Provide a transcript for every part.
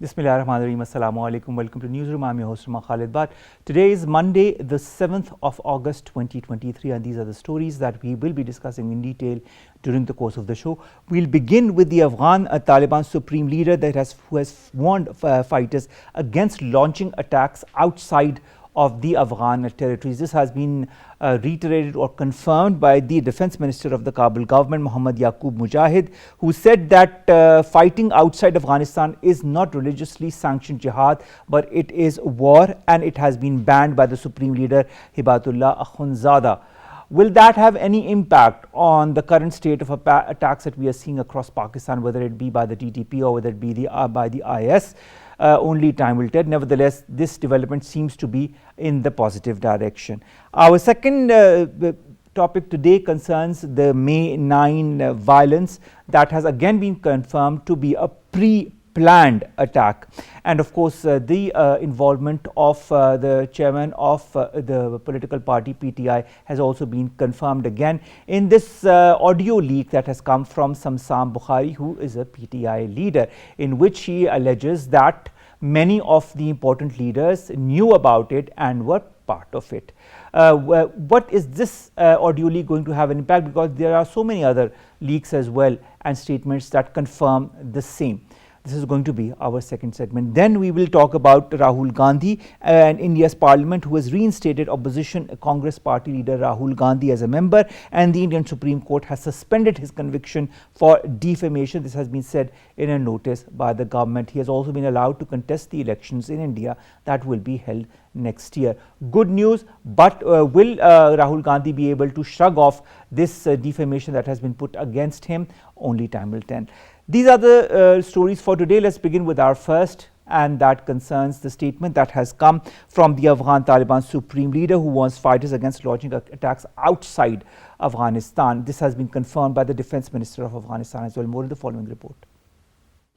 Bismillahirrahmanirrahim. Assalamu alaikum. Welcome to Newsroom. I'm your host, Khalid. Today is Monday, the 7th of August 2023, and these are the stories that we will be discussing in detail during the course of the show. We'll begin with the Afghan Taliban supreme leader who has warned fighters against launching attacks outside of the Afghan territories. This has been reiterated or confirmed by the defense minister of the Kabul government, Muhammad Yaqub Mujahid, who said that fighting outside Afghanistan is not religiously sanctioned jihad, but it is war, and it has been banned by the supreme leader Hibatullah Akhundzada. Will that have any impact on the current state of attacks that we are seeing across Pakistan, whether it be by the TTP or whether it be by the IS? Only time will tell. Nevertheless, this development seems to be in the positive direction. Our second topic today concerns the May 9 violence that has again been confirmed to be a pre-planned attack, and of course the involvement of the chairman of the political party PTI has also been confirmed again in this audio leak that has come from Samsam Bukhari, who is a PTI leader, in which he alleges that many of the important leaders knew about it and were part of it. What is this audio leak going to have an impact? Because there are so many other leaks as well and statements that confirm the same. This is going to be our second segment. Then we will talk about Rahul Gandhi and India's parliament, who has reinstated opposition Congress party leader Rahul Gandhi as a member, and the Indian Supreme Court has suspended his conviction for defamation. This has been said in a notice by the government. He has also been allowed to contest the elections in India that will be held next year. Good news, but will Rahul Gandhi be able to shrug off this defamation that has been put against him? Only time will tell. These are the stories for today. Let's begin with our first, and that concerns the statement that has come from the Afghan Taliban supreme leader, who warns fighters against launching attacks outside Afghanistan. This has been confirmed by the defense minister of Afghanistan as well. More in the following report.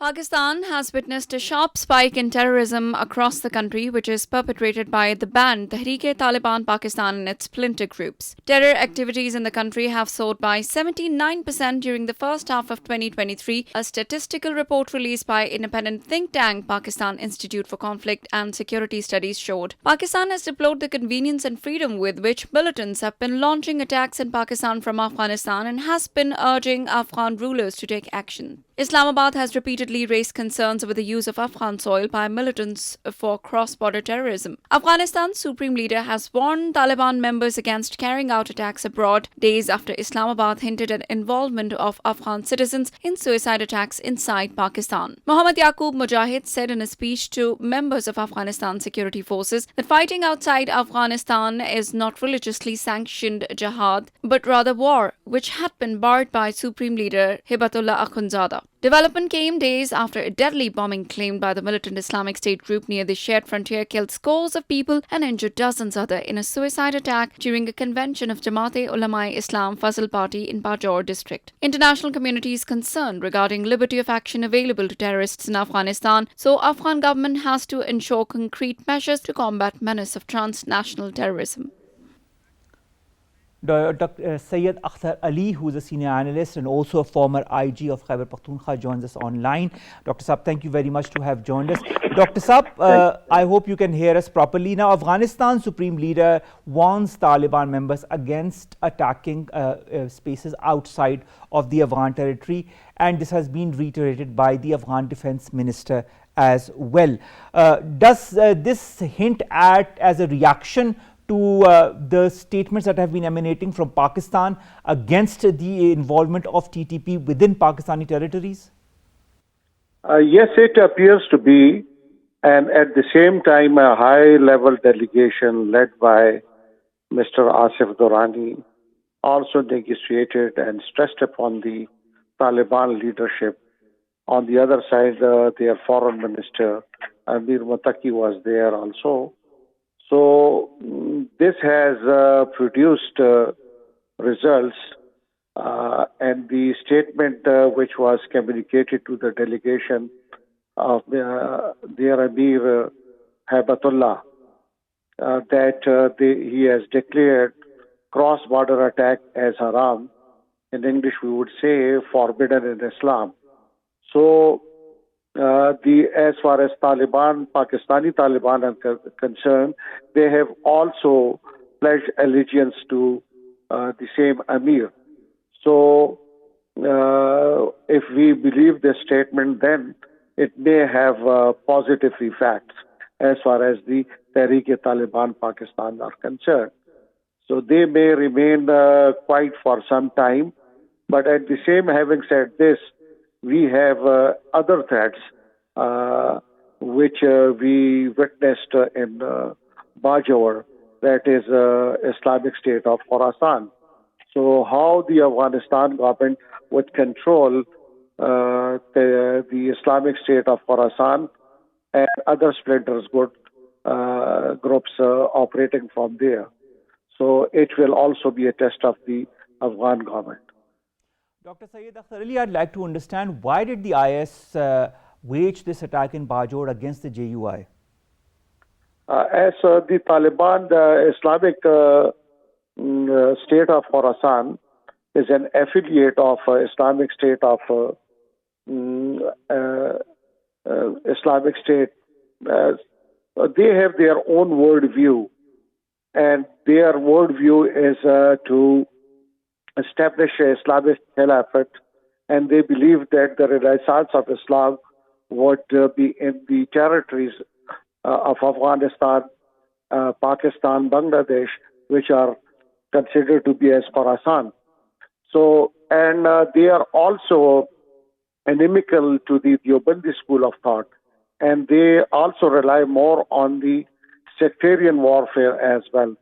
Pakistan has witnessed a sharp spike in terrorism across the country, which is perpetrated by the banned Tehreek-e-Taliban Pakistan and its splinter groups. Terror activities in the country have soared by 79% during the first half of 2023, a statistical report released by independent think tank Pakistan Institute for Conflict and Security Studies showed. Pakistan has deplored the convenience and freedom with which militants have been launching attacks in Pakistan from Afghanistan and has been urging Afghan rulers to take action. Islamabad has repeatedly raised concerns over the use of Afghan soil by militants for cross-border terrorism. Afghanistan's supreme leader has warned Taliban members against carrying out attacks abroad, days after Islamabad hinted at involvement of Afghan citizens in suicide attacks inside Pakistan. Muhammad Yaqub Mujahid said in a speech to members of Afghanistan security forces that fighting outside Afghanistan is not religiously sanctioned jihad, but rather war, which had been barred by supreme leader Hibatullah Akhundzada. Development came days after a deadly bombing claimed by the militant Islamic State group near the shared frontier killed scores of people and injured dozens others in a suicide attack during a convention of Jamaat-e-Ulama-e-Islam Fazl Party in Bajaur district. International community is concerned regarding liberty of action available to terrorists in Afghanistan, so Afghan government has to ensure concrete measures to combat menace of transnational terrorism. Dr. Syed Akhtar Ali, who is a senior analyst and also a former IG of Khyber Pakhtunkhwa, joins us online. Dr. Saab, thank you very much to have joined us. Dr. Saab, I hope you can hear us properly. Now, Afghanistan supreme leader warns Taliban members against attacking spaces outside of the Afghan territory, and this has been reiterated by the Afghan defense minister as well. Does this hint at as a reaction to the statements that have been emanating from Pakistan against the involvement of TTP within Pakistani territories? Yes, it appears to be. And at the same time, a high-level delegation led by Mr. Asif Durrani also negotiated and stressed upon the Taliban leadership. On the other side, their foreign minister, Amir Muttaqi, was there also. So this has produced results, and the statement which was communicated to the delegation of their Amir Hibatullah, that he has declared cross-border attack as haram. In English, we would say forbidden in Islam. So as far as Taliban, Pakistani Taliban are concerned, they have also pledged allegiance to the same Amir. So, if we believe this statement, then it may have positive effects as far as the Tehreek-e-Taliban Pakistan are concerned. So they may remain quiet for some time, but at the same, having said this, we have other threats which we witnessed in Bajor, that is Islamic State of Khorasan. So how the Afghanistan government would control the Islamic State of Khorasan and other splinters groups operating from there. So it will also be a test of the Afghan government. Dr. Syed Akhtar, really I'd like to understand, why did the IS wage this attack in Bajor against the JUI? As the Taliban, the Islamic State of Khorasan is an affiliate of Islamic State of Islamic State. They have their own worldview, and their worldview is to establish an Islamic Caliphate, and they believe that the Renaissance of Islam would be in the territories of Afghanistan, Pakistan, Bangladesh, which are considered to be as Khorasan. So, and they are also inimical to the Deobandi school of thought, and they also rely more on the sectarian warfare as well.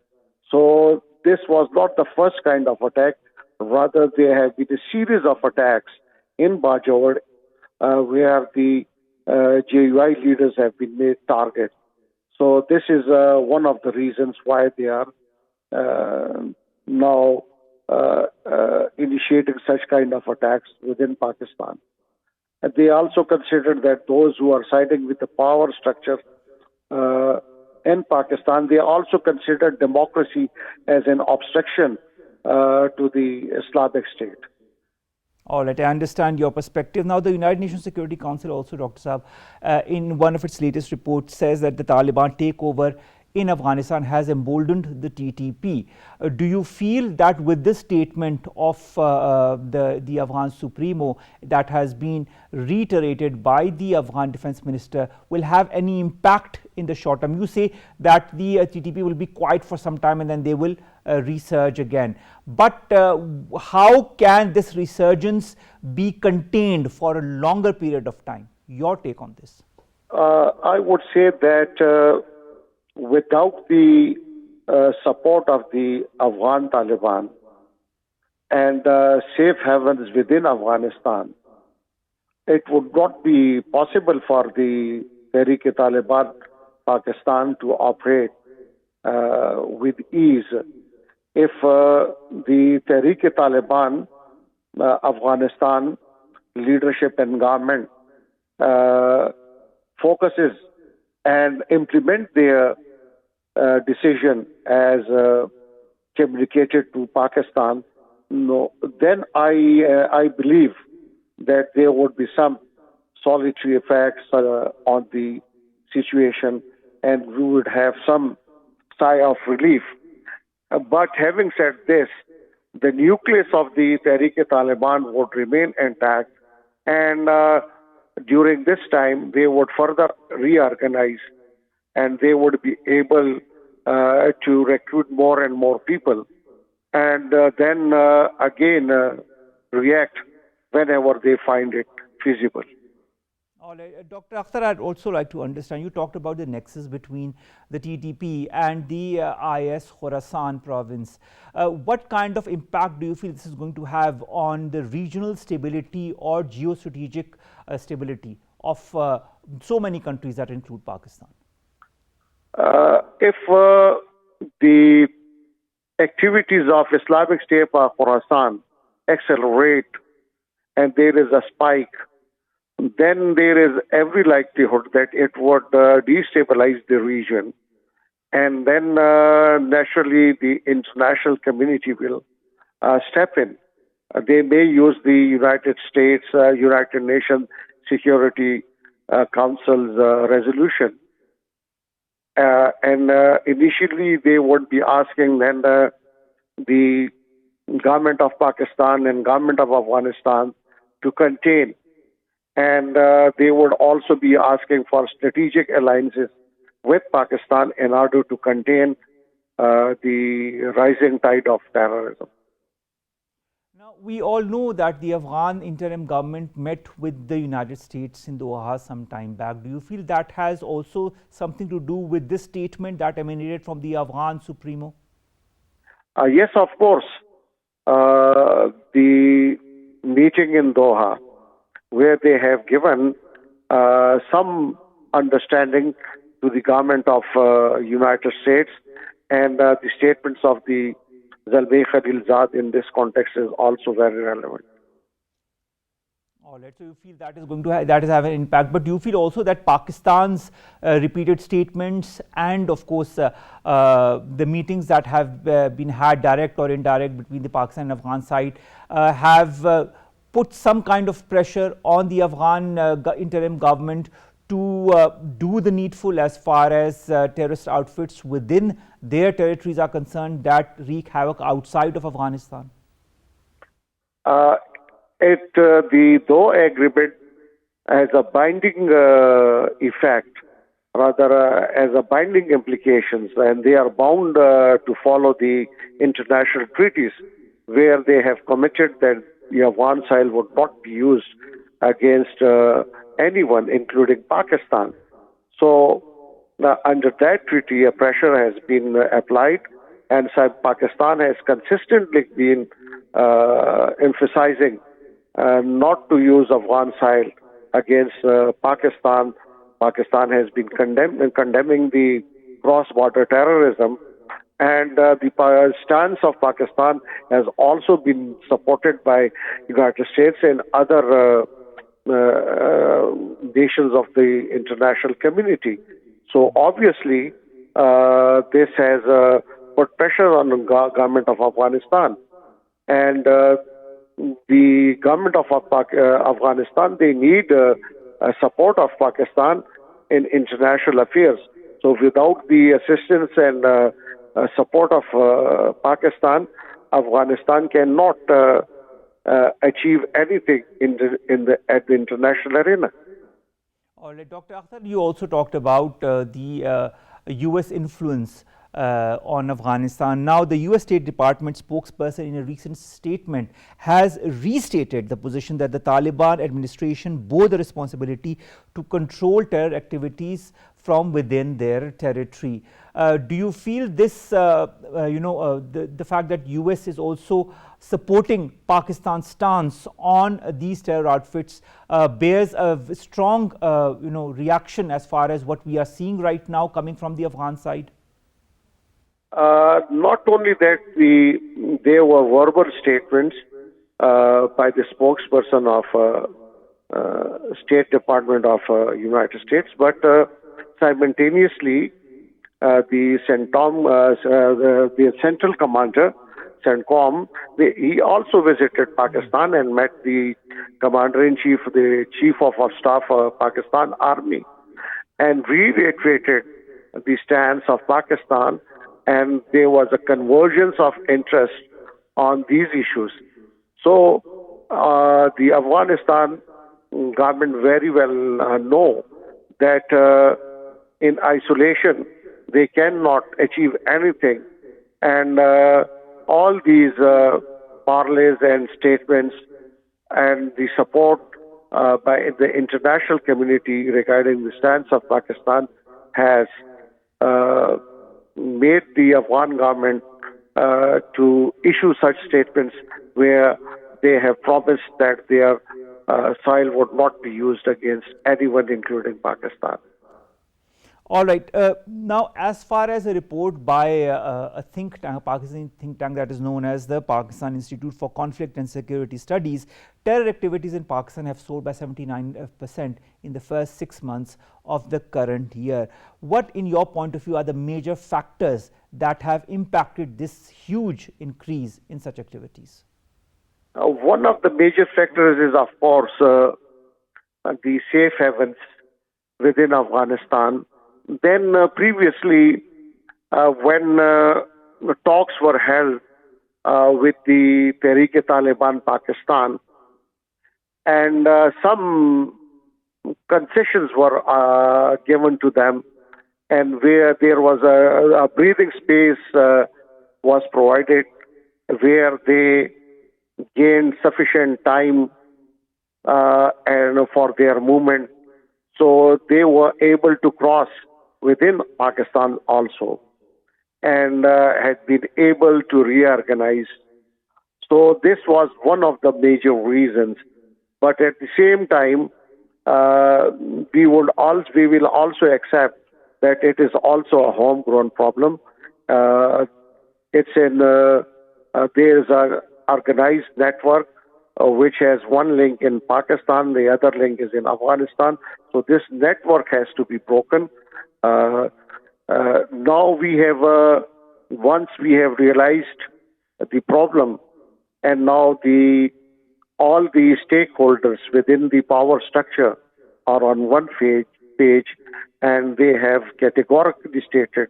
So this was not the first kind of attack. Rather, there have been a series of attacks in Bajor where the JUI leaders have been made target. So this is one of the reasons why they are now initiating such kind of attacks within Pakistan. And they also considered that those who are siding with the power structure in Pakistan, they also considered democracy as an obstruction to the Islamic State. All right, I understand your perspective. Now, the United Nations Security Council also, Dr. Saab, in one of its latest reports says that the Taliban takeover in Afghanistan has emboldened the TTP. Do you feel that with this statement of the Afghan supremo that has been reiterated by the Afghan defense minister will have any impact in the short term? You say that the TTP will be quiet for some time and then they will resurge again. But how can this resurgence be contained for a longer period of time? Your take on this? I would say that without the support of the Afghan Taliban and safe havens within Afghanistan, it would not be possible for the Tehreek-e-Taliban Pakistan to operate with ease. If the Tehreek-e-Taliban Afghanistan leadership and government focuses and implement their decision as communicated to Pakistan, then I believe that there would be some solitary effects on the situation, and we would have some sigh of relief. But having said this, the nucleus of the Tehreek-e-Taliban would remain intact, and during this time they would further reorganize, and they would be able to recruit more and more people, and then again react whenever they find it feasible. All right. Dr. Akhtar, I'd also like to understand, you talked about the nexus between the TTP and the IS Khorasan province. What kind of impact do you feel this is going to have on the regional stability or geostrategic stability of so many countries that include Pakistan? If the activities of Islamic State of Khorasan accelerate and there is a spike, then there is every likelihood that it would destabilize the region, and then naturally the international community will step in. They may use the United States, United Nations Security Council's resolution. And initially they would be asking then the government of Pakistan and government of Afghanistan to contain. And they would also be asking for strategic alliances with Pakistan in order to contain the rising tide of terrorism. Now, we all know that the Afghan interim government met with the United States in Doha some time back. Do you feel that has also something to do with this statement that emanated from the Afghan supremo? Yes, of course. The meeting in Doha, where they have given some understanding to the government of United States, and the statements of the Zalmay Khalilzad in this context is also very relevant. All right, so you feel that is going to that is having an impact, but do you feel also that Pakistan's repeated statements and of course the meetings that have been had direct or indirect between the Pakistan and Afghan side have put some kind of pressure on the Afghan interim government to do the needful as far as terrorist outfits within their territories are concerned that wreak havoc outside of Afghanistan? The Doha Agreement has a binding effect, rather as a binding implications, and they are bound to follow the international treaties where they have committed that the Afghan soil would not be used against anyone, including Pakistan. So, under that treaty, a pressure has been applied, and Pakistan has consistently been emphasizing not to use Afghan soil against Pakistan. Pakistan has been condemning the cross-border terrorism, and the stance of Pakistan has also been supported by United States and other nations of the international community. So obviously, this has put pressure on the government of Afghanistan, and the government of Afghanistan, they need support of Pakistan in international affairs. So without the assistance and support of Pakistan, Afghanistan cannot achieve anything at the international arena. All right, Dr. Akhtar, you also talked about the US influence on Afghanistan. Now, the US State Department spokesperson in a recent statement has restated the position that the Taliban administration bore the responsibility to control terror activities from within their territory. Do you feel this, the fact that US is also supporting Pakistan's stance on these terror outfits bears a strong, reaction as far as what we are seeing right now coming from the Afghan side? Not only that, there were verbal statements by the spokesperson of State Department of United States, but simultaneously, the Central Commander, CENTCOM, he also visited Pakistan and met the Commander-in-Chief, the Chief of Staff of Pakistan Army, and reiterated the stance of Pakistan, and there was a convergence of interest on these issues. So the Afghanistan government very well know that in isolation they cannot achieve anything, and all these parleys and statements and the support by the international community regarding the stance of Pakistan has made the Afghan government to issue such statements where they have promised that their soil would not be used against anyone, including Pakistan. All right. Now, as far as a report by a think tank, a Pakistani think tank that is known as the Pakistan Institute for Conflict and Security Studies, terror activities in Pakistan have soared by 79% in the first 6 months of the current year. What, in your point of view, are the major factors that have impacted this huge increase in such activities? One of the major factors is, of course, the safe havens within Afghanistan. Then previously, when talks were held with the Tehreek-e-Taliban Pakistan, and some concessions were given to them, and where there was a breathing space was provided, where they gained sufficient time and for their movement, so they were able to cross within Pakistan also, and had been able to reorganize. So this was one of the major reasons. But at the same time, we will also accept that it is also a homegrown problem. It's in there is an organized network which has one link in Pakistan, the other link is in Afghanistan. So this network has to be broken. Now we have, once we have realized the problem, and now all the stakeholders within the power structure are on one page, and they have categorically stated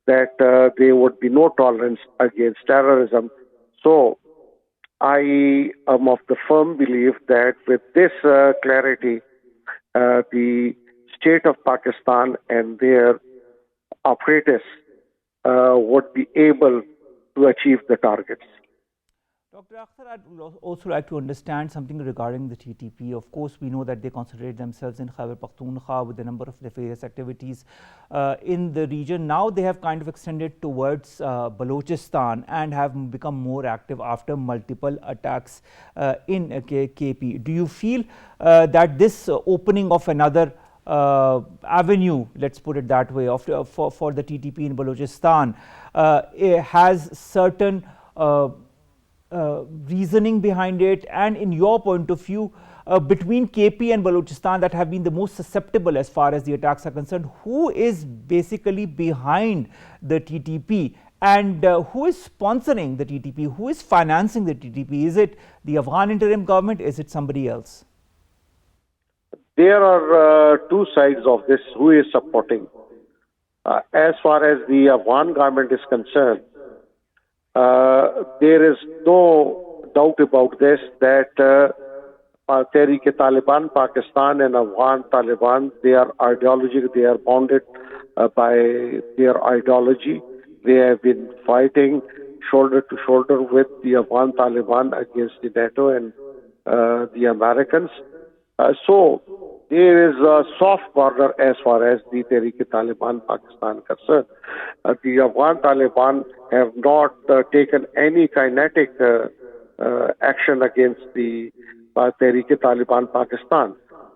that there would be no tolerance against terrorism. So I am of the firm belief that with this clarity, the state of Pakistan and their apparatus would be able to achieve the targets. Dr. Akhtar, I'd also like to understand something regarding the TTP. Of course, we know that they concentrate themselves in Khyber Pakhtunkhwa with a number of nefarious activities in the region. Now they have kind of extended towards Balochistan and have become more active after multiple attacks in KP. Do you feel that this opening of another avenue, let's put it that way, for the TTP in Balochistan has certain reasoning behind it, and in your point of view, between KP and Balochistan that have been the most susceptible as far as the attacks are concerned, who is basically behind the TTP and who is sponsoring the TTP, who is financing the TTP? Is it the Afghan interim government? Is it somebody else? There are two sides of this, who is supporting. As far as the Afghan government is concerned, there is no doubt about this, that Tehreek-e-Taliban Pakistan and Afghan Taliban, they are bounded by their ideology. They have been fighting shoulder to shoulder with the Afghan Taliban against the NATO and the Americans. So there is a soft border as far as the Tehreek-e-Taliban Pakistan concerned. The Afghan Taliban have not taken any kinetic action against the Tehreek-e-Taliban Pakistan.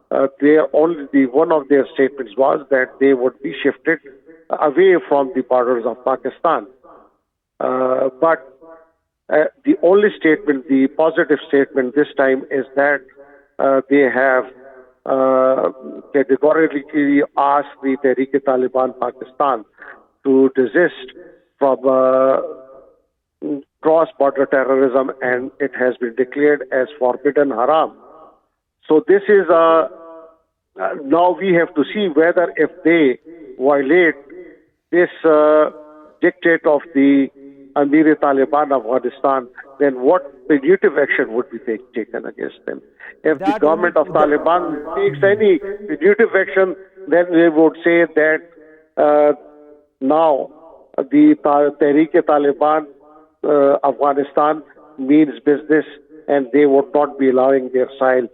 One of their statements was that they would be shifted away from the borders of Pakistan. But the only statement, the positive statement this time, is that they have categorically asked the Tehreek-e-Taliban Pakistan to desist from cross-border terrorism, and it has been declared as forbidden haram. So this is now we have to see whether if they violate this dictate of the Amir-e-Taliban Afghanistan, then what punitive action would be taken against them? If the government of Taliban takes any punitive action, then they would say that now the Tehreek-e-Taliban Afghanistan means business, and they would not be allowing their soil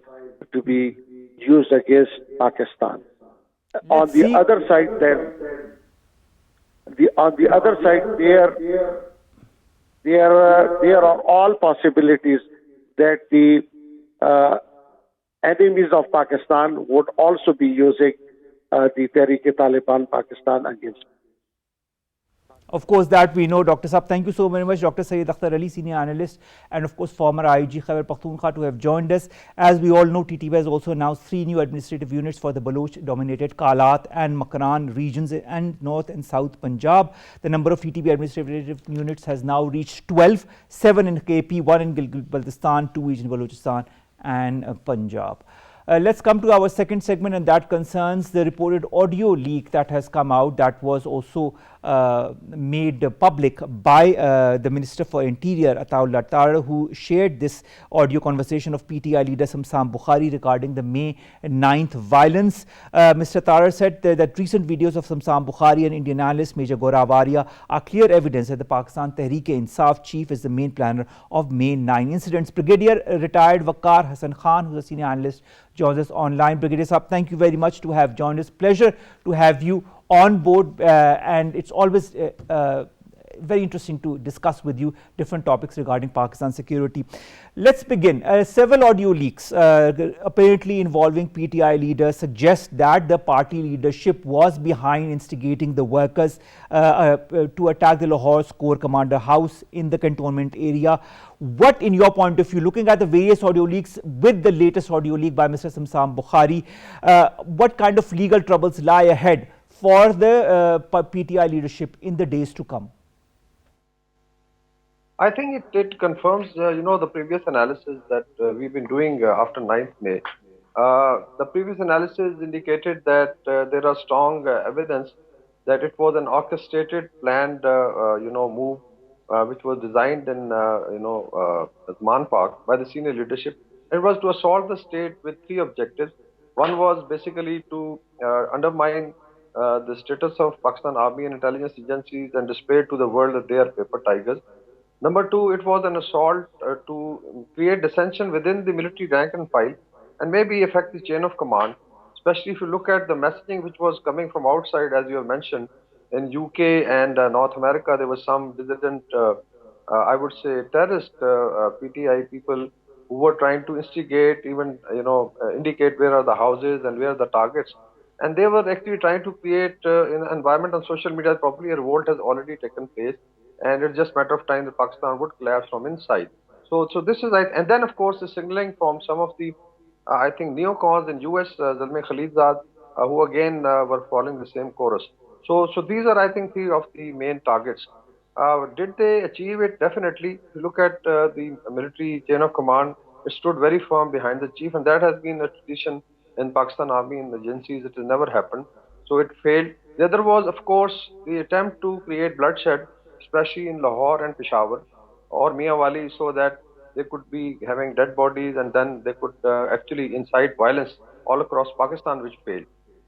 to be used against Pakistan. On the other side, there are all possibilities that the enemies of Pakistan would also be using the Tehreek-e-Taliban Pakistan against. Of course, that we know. Dr. Saab, thank you so very much. Dr. Syed Akhtar Ali, Senior Analyst, and of course former IG Khyber Pakhtunkhwa, to have joined us. As we all know, TTP has also announced 3 new administrative units for the Baloch-dominated Kalat and Makran regions and North and South Punjab. The number of TTP administrative units has now reached 12, 7 in KP, 1 in Gilgit-Baltistan, 2 each in Balochistan and Punjab. Let's come to our second segment, and that concerns the reported audio leak that has come out that was also made public by the Minister for Interior, Akhtar, who shared this audio conversation of PTI leader Samsam Bukhari regarding the May 9th violence. Mr. Tara said that recent videos of Samsam Bukhari and Indian analyst Major Gorawaria are clear evidence that the Pakistan Tehreek-e-Insaf chief is the main planner of May 9 incidents. Brigadier retired Waqar Hassan Khan, who is a senior analyst, joins us online. Brigadier Saab, thank you very much to have joined us. Pleasure to have you on board, and it's always very interesting to discuss with you different topics regarding Pakistan security. Let's begin. Several audio leaks apparently involving PTI leaders suggest that the party leadership was behind instigating the workers to attack the Lahore Corps Commander house in the cantonment area. What, in your point of view, looking at the various audio leaks with the latest audio leak by Mr. Samsam Bukhari, what kind of legal troubles lie ahead for the PTI leadership in the days to come? I think it confirms, the previous analysis that we've been doing after 9th May. The previous analysis indicated that there are strong evidence that it was an orchestrated, planned, move, which was designed in, Man Park by the senior leadership. It was to assault the state with three objectives. One was basically to undermine the status of Pakistan Army and intelligence agencies and display to the world that they are paper tigers. Number two, it was an assault to create dissension within the military rank and file and maybe affect the chain of command, especially if you look at the messaging which was coming from outside, as you have mentioned. In UK and North America, there was some dissident, I would say, terrorist PTI people who were trying to instigate, even, indicate where are the houses and where are the targets. And they were actually trying to create an environment on social media. Probably a revolt has already taken place, and it's just a matter of time that Pakistan would collapse from inside. So this is, and then of course the signaling from some of the, I think, neocons in US, Khalid, who again were following the same chorus. So these are, I think, three of the main targets. Did they achieve it? Definitely. If you look at the military chain of command, it stood very firm behind the chief, and that has been a tradition in Pakistan Army and agencies. It has never happened. So it failed. The other was, of course, the attempt to create bloodshed, especially in Lahore and Peshawar or Miawali, so that they could be having dead bodies and then they could actually incite violence all across Pakistan, which failed.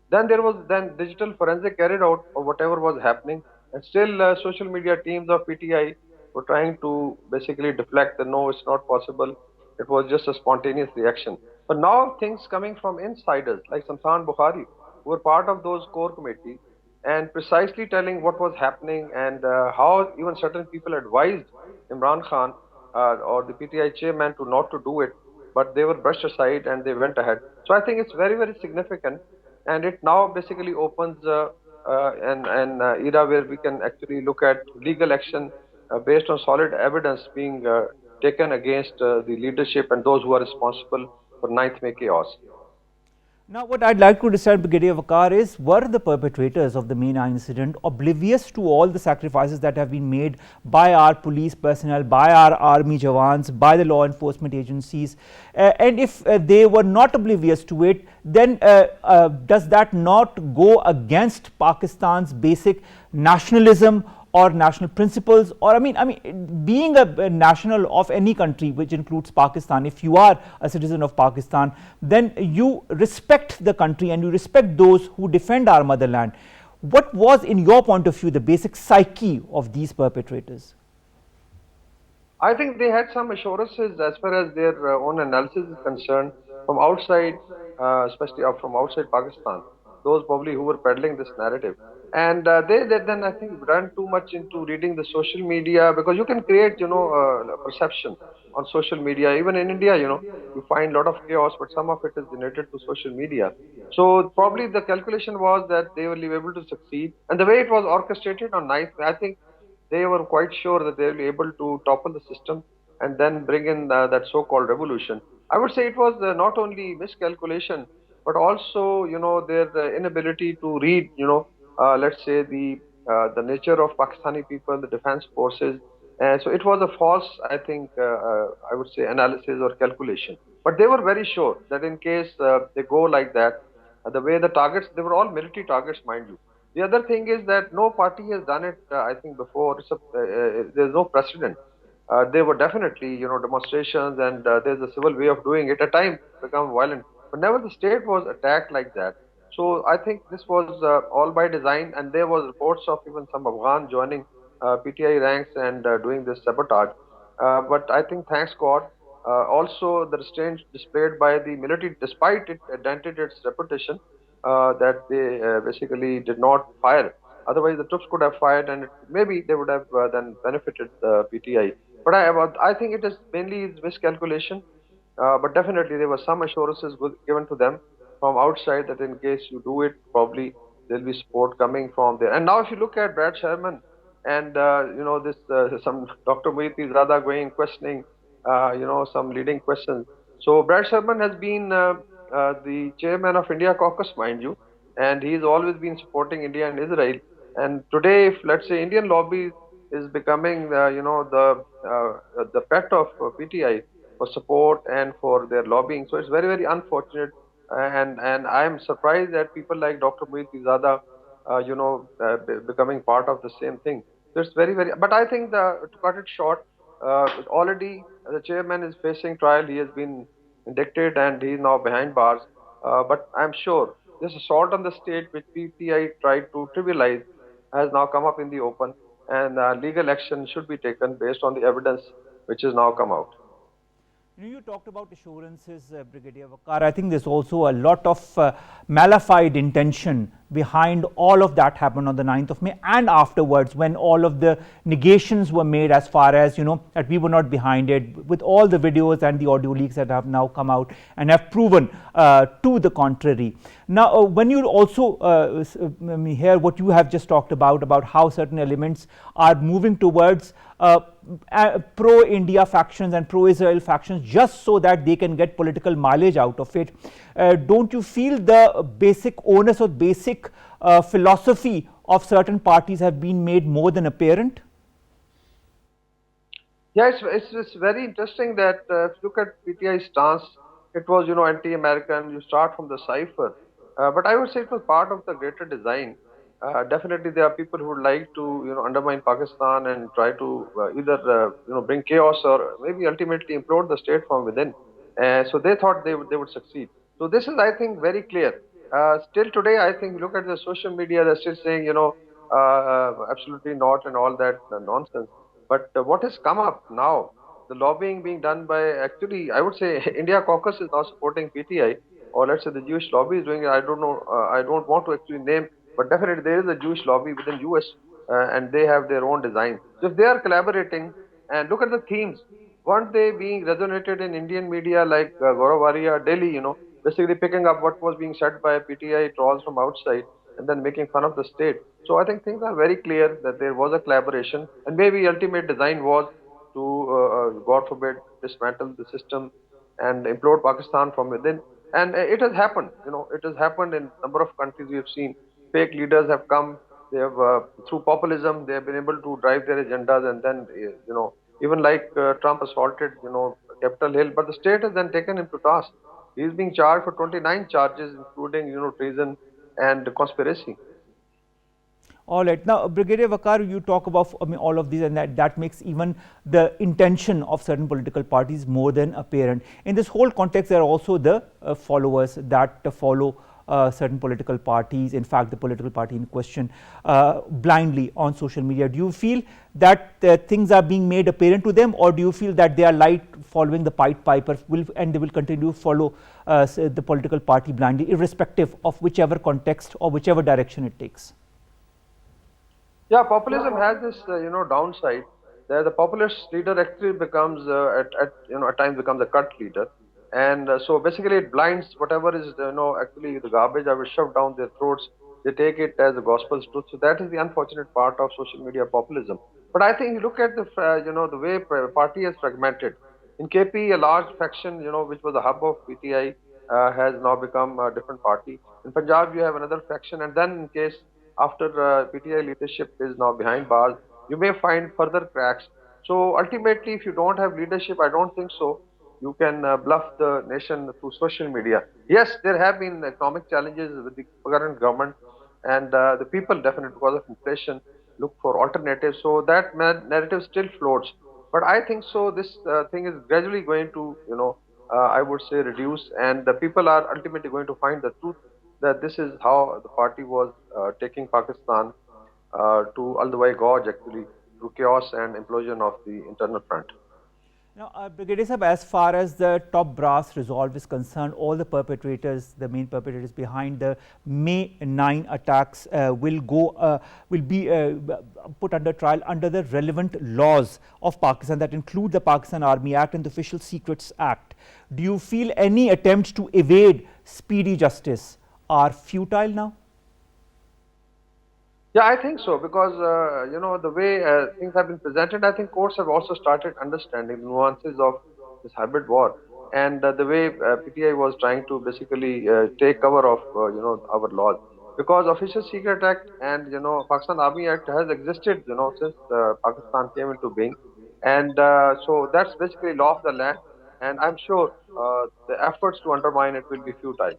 Then there was digital forensic carried out of whatever was happening, and still social media teams of PTI were trying to basically deflect that no, it's not possible. It was just a spontaneous reaction. But now things coming from insiders like Samsam Bukhari, who were part of those core committees, and precisely telling what was happening and how even certain people advised Imran Khan or the PTI chairman to not to do it, but they were brushed aside and they went ahead. So I think it's very, very significant, and it now basically opens an era where we can actually look at legal action based on solid evidence being taken against the leadership and those who are responsible for 9th May chaos. Now, what I'd like to understand, Brigadier Waqar, is were the perpetrators of the May 9 incident oblivious to all the sacrifices that have been made by our police personnel, by our army jawans, by the law enforcement agencies? And if they were not oblivious to it, then does that not go against Pakistan's basic nationalism or national principles? Or I mean, being a national of any country, which includes Pakistan, if you are a citizen of Pakistan, then you respect the country and you respect those who defend our motherland. What was, in your point of view, the basic psyche of these perpetrators? I think they had some assurances as far as their own analysis is concerned from outside, especially from outside Pakistan, those probably who were peddling this narrative. And they then, I think, ran too much into reading the social media, because you can create, perception on social media. Even in India, you find a lot of chaos, but some of it is generated to social media. So probably the calculation was that they will be able to succeed. And the way it was orchestrated on 9th, I think they were quite sure that they will be able to topple the system and then bring in that so-called revolution. I would say it was not only miscalculation, but also, their inability to read, let's say the nature of Pakistani people, the defense forces, So it was a false, I think, I would say, analysis or calculation. But they were very sure that in case they go like that, the way the targets, they were all military targets, mind you. The other thing is that no party has done it, I think, before. There's no precedent. There were definitely, demonstrations, and there's a civil way of doing it. At times, become violent, but never the state was attacked like that. So I think this was all by design, and there was reports of even some Afghan joining PTI ranks and doing this sabotage. But I think, thanks God, also the restraint displayed by the military, despite it dented its reputation, that they basically did not fire. Otherwise, the troops could have fired, and maybe they would have then benefited the PTI. But I think it is mainly miscalculation. But definitely, there were some assurances given to them from outside that in case you do it, probably there'll be support coming from there. And now, if you look at Brad Sherman and this some Dr. Mohiti Zada going questioning, some leading questions. So Brad Sherman has been the chairman of India Caucus, mind you, and he's always been supporting India and Israel. And today, if let's say Indian lobby is becoming, the pet of PTI for support and for their lobbying, so it's very very unfortunate. And I am surprised that people like Dr. Mohiti Zada, becoming part of the same thing. So it's very very. But I think to cut it short, already the chairman is facing trial. He has been indicted and he is now behind bars. But I'm sure this assault on the state, which PTI tried to trivialize, has now come up in the open, and legal action should be taken based on the evidence which has now come out. You talked about assurances, Brigadier Waqar. I think there's also a lot of malified intention behind all of that happened on the 9th of May and afterwards, when all of the negations were made as far as, that we were not behind it, with all the videos and the audio leaks that have now come out and have proven to the contrary. Now, when you also hear what you have just talked about how certain elements are moving towards pro-India factions and pro-Israel factions just so that they can get political mileage out of it, don't you feel the basic onus or basic philosophy of certain parties have been made more than apparent? Yeah, it's very interesting that if you look at PTI's stance, it was, anti-American. You start from the cipher. But I would say it was part of the greater design. Definitely, there are people who would like to, undermine Pakistan and try to either, bring chaos or maybe ultimately implode the state from within. So they thought they would succeed. So this is, I think, very clear. Still today, I think, look at the social media, they're still saying, absolutely not and all that nonsense. But what has come up now, the lobbying being done by, actually, I would say India Caucus is now supporting PTI, or let's say the Jewish lobby is doing it. I don't know, I don't want to actually name, but definitely there is a Jewish lobby within US, and they have their own design. So if they are collaborating, and look at the themes, weren't they being resonated in Indian media like Gaurav Delhi, basically picking up what was being said by PTI trolls from outside and then making fun of the state. So I think things are very clear that there was a collaboration, and maybe ultimate design was to, God forbid, dismantle the system and implode Pakistan from within. And it has happened. It has happened in a number of countries. We have seen fake leaders have come. They have, through populism, they have been able to drive their agendas, and then, even like Trump assaulted, Capitol Hill, but the state has then taken him to task. He is being charged for 29 charges, including, treason and conspiracy. All right. Now, Brigadier Waqar, you talk about all of these, and that makes even the intention of certain political parties more than apparent. In this whole context, there are also the followers that follow certain political parties, in fact, the political party in question, blindly on social media. Do you feel that things are being made apparent to them, or do you feel that they are like following the Pied Piper and they will continue to follow the political party blindly, irrespective of whichever context or whichever direction it takes? Yeah, populism has this, downside. That the populist leader actually becomes, at times becomes a cut leader, and so basically it blinds whatever is, actually the garbage I will shove down their throats. They take it as the gospel's truth. So that is the unfortunate part of social media populism. But I think look at the, the way party has fragmented. In KP, a large faction, which was the hub of PTI, has now become a different party. In Punjab, you have another faction, and then in case after PTI leadership is now behind bars, you may find further cracks. So ultimately, if you don't have leadership, I don't think so you can bluff the nation through social media. Yes, there have been economic challenges with the current government, and the people definitely, because of inflation, look for alternatives. So that narrative still floats. But I think so. This thing is gradually going to, I would say, reduce, and the people are ultimately going to find the truth that this is how the party was taking Pakistan to all the way gorge actually through chaos and implosion of the internal front. Now, Brigadier Sahab, as far as the top brass resolve is concerned, all the perpetrators, the main perpetrators behind the May 9 attacks will be put under trial under the relevant laws of Pakistan that include the Pakistan Army Act and the Official Secrets Act. Do you feel any attempts to evade speedy justice are futile now? Yeah, I think so because the way things have been presented, I think courts have also started understanding the nuances of this hybrid war, and the way PTI was trying to basically take cover of our laws, because Official Secret Act and Pakistan Army Act has existed since Pakistan came into being, and so that's basically law of the land, and I'm sure the efforts to undermine it will be futile.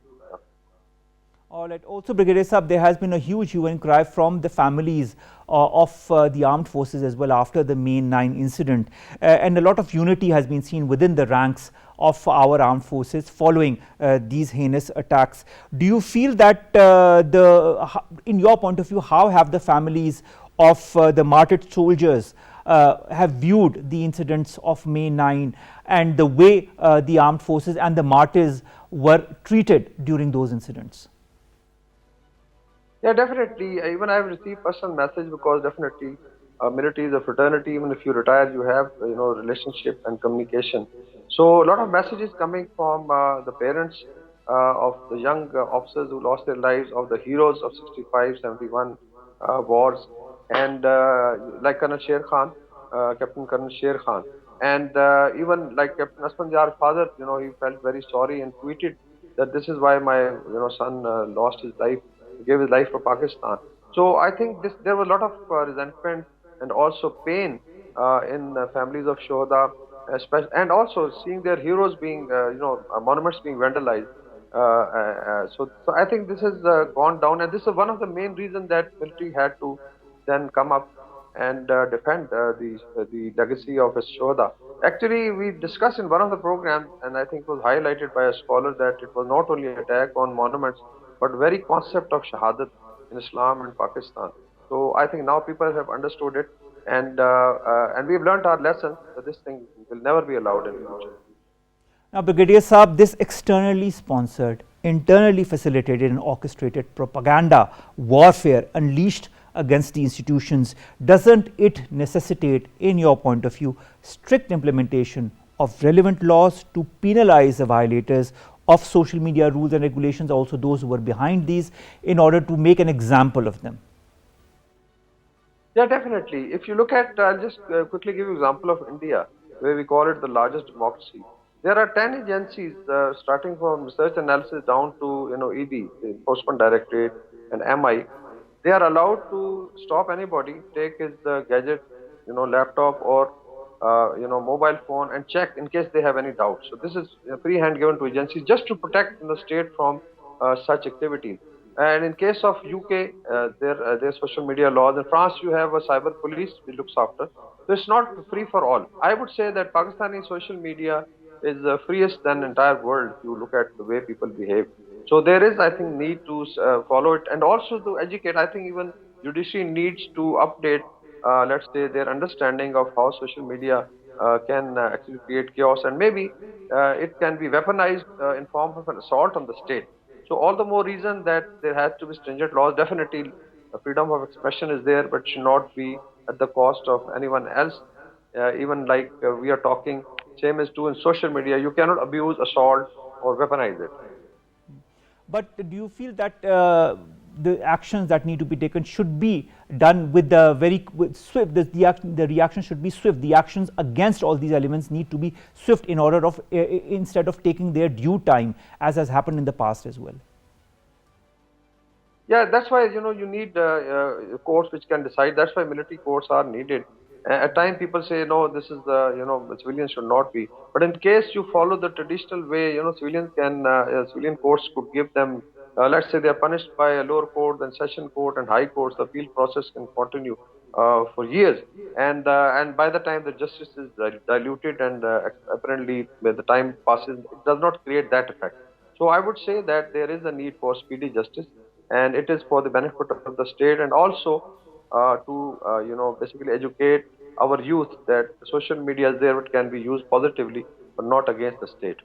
All right. Also, Brigadier Sahab, there has been a huge hue and cry from the families of the armed forces as well after the May 9 incident. And a lot of unity has been seen within the ranks of our armed forces following these heinous attacks. Do you feel that, in your point of view, how have the families of the martyred soldiers have viewed the incidents of May 9 and the way the armed forces and the martyrs were treated during those incidents? Yeah, definitely. Even I have received personal message because definitely military is a fraternity. Even if you retire, you have relationship and communication. So a lot of messages coming from the parents of the young officers who lost their lives, of the heroes of 65, 71 wars, and like Colonel Sher Khan, Captain Colonel Sher Khan, and even like Captain Asfanjar's father, he felt very sorry and tweeted that this is why my son lost his life, gave his life for Pakistan. So I think there was a lot of resentment and also pain in the families of Shohada, especially, and also seeing their heroes being, monuments being vandalized. So I think this has gone down, and this is one of the main reasons that military had to then come up and defend the legacy of his Shohada. Actually, we discussed in one of the programs, and I think it was highlighted by a scholar that it was not only attack on monuments, but very concept of shahadat in Islam and Pakistan. So I think now people have understood it, and we've learned our lessons that this thing will never be allowed in the future. Now, Brigadier Saab, this externally sponsored, internally facilitated and orchestrated propaganda warfare unleashed against the institutions, doesn't it necessitate, in your point of view, strict implementation of relevant laws to penalize the violators of social media rules and regulations, also those who were behind these, in order to make an example of them? Yeah, definitely. If you look at, I'll just quickly give you an example of India, where we call it the largest democracy. There are 10 agencies, starting from research analysis down to ED, the Enforcement Directorate, and MI. They are allowed to stop anybody, take his gadget, laptop or mobile phone, and check in case they have any doubts. So this is a free hand given to agencies just to protect the state from such activities. And in case of UK, there's social media laws. In France, you have a cyber police which looks after. So it's not free for all. I would say that Pakistani social media is the freest than the entire world if you look at the way people behave. So there is, I think, need to follow it and also to educate. I think even judiciary needs to update, let's say, their understanding of how social media can actually create chaos, and maybe it can be weaponized in form of an assault on the state. So all the more reason that there has to be stringent laws. Definitely, freedom of expression is there, but should not be at the cost of anyone else. Even like we are talking, same is true in social media. You cannot abuse, assault, or weaponize it. But do you feel that the actions that need to be taken should be done with swift? The reaction should be swift. The actions against all these elements need to be swift in order of instead of taking their due time, as has happened in the past as well. Yeah, that's why you need courts which can decide. That's why military courts are needed. At times people say, no, this is the, civilians should not be. But in case you follow the traditional way, civilians can, civilian courts could give them, let's say they are punished by a lower court, then session court and high courts, the appeal process can continue for years. And by the time the justice is diluted and apparently by the time passes, it does not create that effect. So I would say that there is a need for speedy justice, and it is for the benefit of the state, and also to basically educate our youth that social media is there, it can be used positively, but not against the state.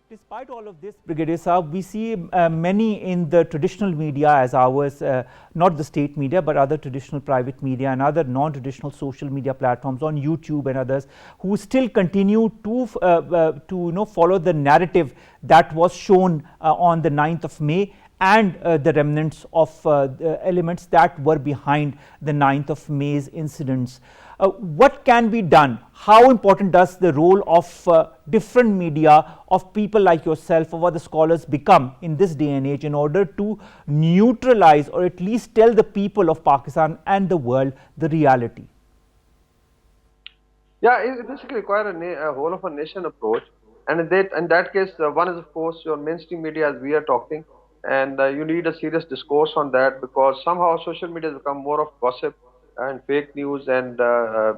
Despite all of this, Brigadier Saab, we see many in the traditional media as ours, not the state media, but other traditional private media and other non-traditional social media platforms on YouTube and others, who still continue to follow the narrative that was shown on the 9th of May and the remnants of the elements that were behind the 9th of May's incidents. What can be done? How important does the role of different media, of people like yourself, of other scholars become in this day and age in order to neutralize or at least tell the people of Pakistan and the world the reality? Yeah, it basically requires a whole of a nation approach. And in that case, one is of course your mainstream media, as we are talking, and you need a serious discourse on that, because somehow social media has become more of gossip and fake news, and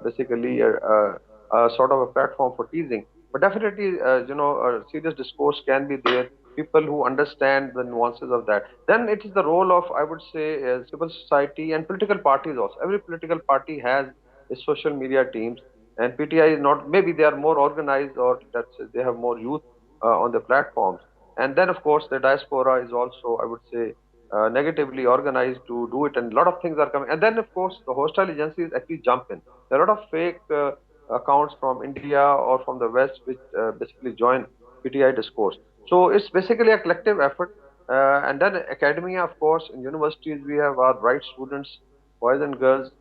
basically sort of a platform for teasing. But definitely, a serious discourse can be there. People who understand the nuances of that. Then it is the role of, I would say, civil society and political parties also. Every political party has its social media teams, and PTI is not. Maybe they are more organized, or they have more youth on the platforms. And then, of course, the diaspora is also, I would say, negatively organized to do it, and a lot of things are coming. And then, of course, the hostile agencies actually jump in. There are a lot of fake accounts from India or from the West which basically join PTI discourse. So it's basically a collective effort. And then academia, of course, in universities we have our bright students, boys and girls,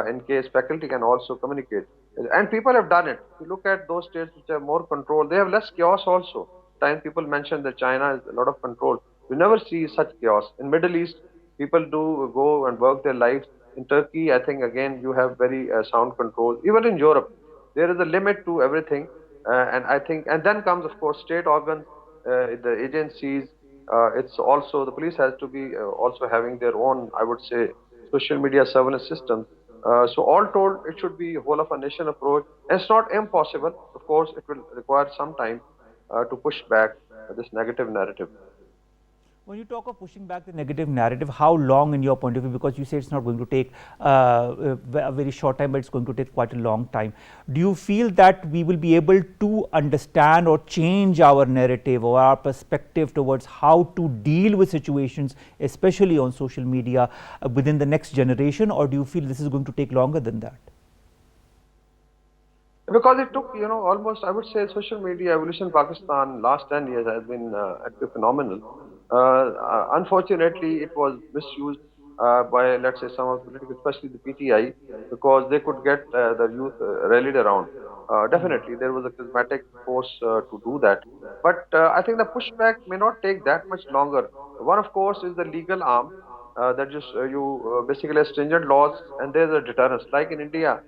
in case faculty can also communicate. And people have done it. If you look at those states which have more control, they have less chaos also. Time people mention that China has a lot of control. You never see such chaos. In Middle East, people do go and work their lives. In Turkey, I think again you have very sound control. Even in Europe, there is a limit to everything. And I think, and then comes of course state organs, the agencies. It's also the police has to be also having their own, I would say, social media surveillance system. So all told, it should be whole of a nation approach. And it's not impossible. Of course, it will require some time to push back this negative narrative. When you talk of pushing back the negative narrative, how long in your point of view, because you say it's not going to take a very short time, but it's going to take quite a long time. Do you feel that we will be able to understand or change our narrative or our perspective towards how to deal with situations, especially on social media, within the next generation, or do you feel this is going to take longer than that? Because it took, almost, I would say, social media evolution in Pakistan last 10 years has been actually phenomenal. Unfortunately, it was misused by, let's say, some of the political, especially the PTI, because they could get the youth rallied around. Definitely, there was a charismatic force to do that. But I think the pushback may not take that much longer. One, of course, is the legal arm that just you basically have stringent laws, and there's a deterrence. Like in India,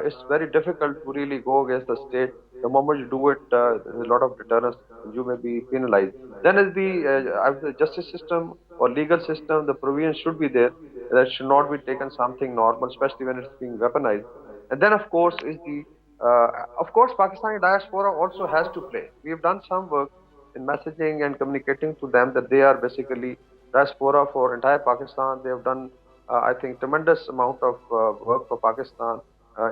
it's very difficult to really go against the state. The moment you do it, there's a lot of deterrence. You may be penalized. Then is the justice system or legal system. The provision should be there. That should not be taken something normal, especially when it's being weaponized. And then, of course, is of course, Pakistani diaspora also has to play. We have done some work in messaging and communicating to them that they are basically diaspora for entire Pakistan. They have done, I think, tremendous amount of work for Pakistan,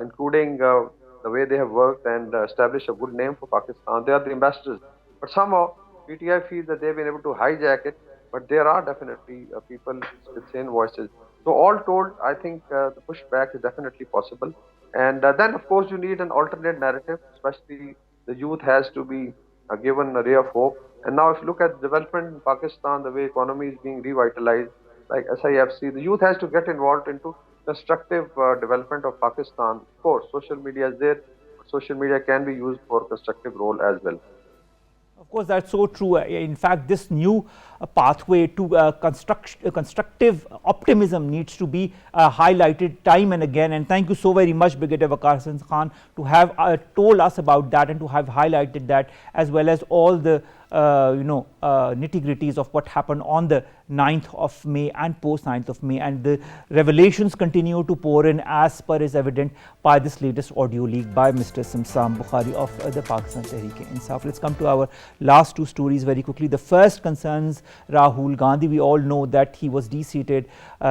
including the way they have worked and established a good name for Pakistan. They are the ambassadors. But somehow, PTI feels that they've been able to hijack it. But there are definitely people with sane voices. So all told, I think the pushback is definitely possible. And then, of course, you need an alternate narrative, especially the youth has to be given a ray of hope. And now if you look at development in Pakistan, the way economy is being revitalized, like SIFC, the youth has to get involved into constructive development of Pakistan. Of course, social media is there. Social media can be used for constructive role as well. Of course, that's so true. In fact, this new pathway to constructive optimism needs to be highlighted time and again. And thank you so very much, Brigadier Waqar Khan, to have told us about that and to have highlighted that, as well as all the nitty-gritties of what happened on the 9th of May and post 9th of May, and the revelations continue to pour in, as per is evident by this latest audio leak by Mr. Simsam Bukhari of the Pakistan Tehreek-e-Insaf. Let's come to our last two stories very quickly. The first concerns Rahul Gandhi. We all know that he was de-seated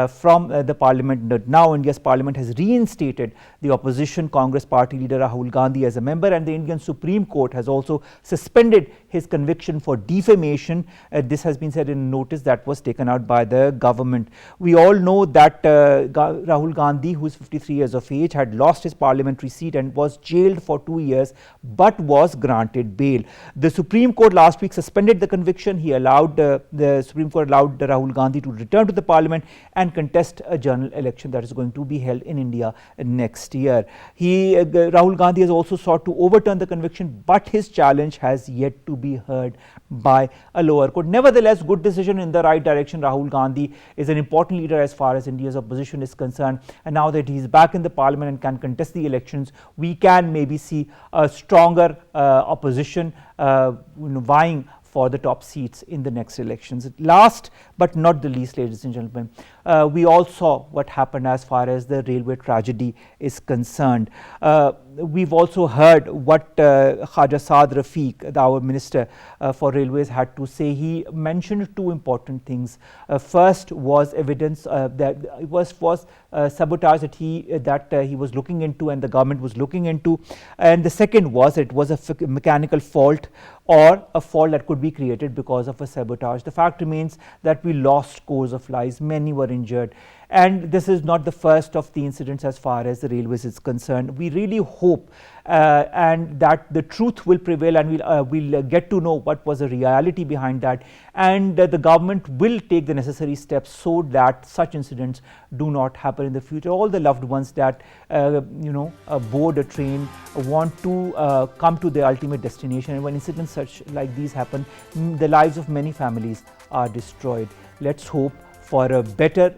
from the parliament. Now India's parliament has reinstated the opposition Congress party leader Rahul Gandhi as a member, and the Indian Supreme Court has also suspended his conviction for defamation. This has been said in a notice that was taken out by the government. We all know that Rahul Gandhi, who is 53 years of age, had lost his parliamentary seat and was jailed for 2 years, but was granted bail. The Supreme Court last week suspended the conviction. The Supreme Court allowed Rahul Gandhi to return to the parliament and contest a general election that is going to be held in India next year. Rahul Gandhi has also sought to overturn the conviction, but his challenge has yet to be heard by a lower court. Nevertheless, good decision in the right direction. Rahul Gandhi is an important leader as far as India's opposition is concerned, and now that he is back in the parliament and can contest the elections, we can maybe see a stronger opposition vying for the top seats in the next elections. Last but not the least, ladies and gentlemen, we all saw what happened as far as the railway tragedy is concerned. We've also heard what Khaja Saad Rafiq, our Minister for Railways, had to say. He mentioned two important things. First was evidence that it was sabotage that he was looking into and the government was looking into, and the second was it was a mechanical fault or a fault that could be created because of a sabotage. The fact remains that we lost scores of lives, many were injured, and this is not the first of the incidents as far as the railways is concerned. We really hope and that the truth will prevail, and we'll get to know what was the reality behind that, and the government will take the necessary steps so that such incidents do not happen in the future. All the loved ones that board a train want to come to their ultimate destination, and when incidents such like these happen, the lives of many families are destroyed. Let's hope for a better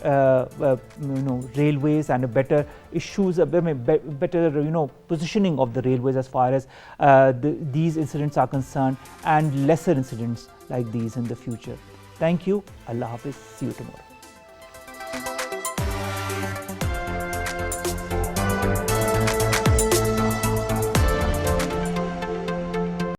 railways and a better better positioning of the railways as far as these incidents are concerned, and lesser incidents like these in the future. Thank you. Allah Hafiz. See you tomorrow.